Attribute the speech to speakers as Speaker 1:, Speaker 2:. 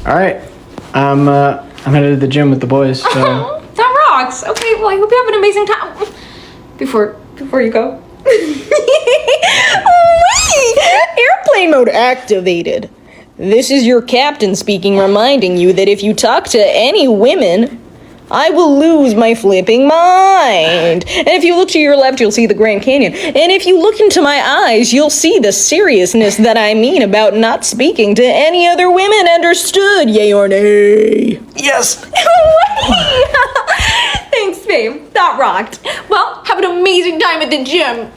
Speaker 1: All right. I'm headed to the gym with the boys. So.
Speaker 2: That rocks. Okay, well, I hope you have an amazing time. Before you go.
Speaker 3: Airplane mode activated. This is your captain speaking, reminding you that if you talk to any women, I will lose my flipping mind. And if you look to your left, you'll see the Grand Canyon. And if you look into my eyes, you'll see the seriousness that I mean about not speaking to any other women. Understood, yay or nay?
Speaker 1: Yes.
Speaker 2: Thanks, babe. That rocked. Well, have an amazing time at the gym.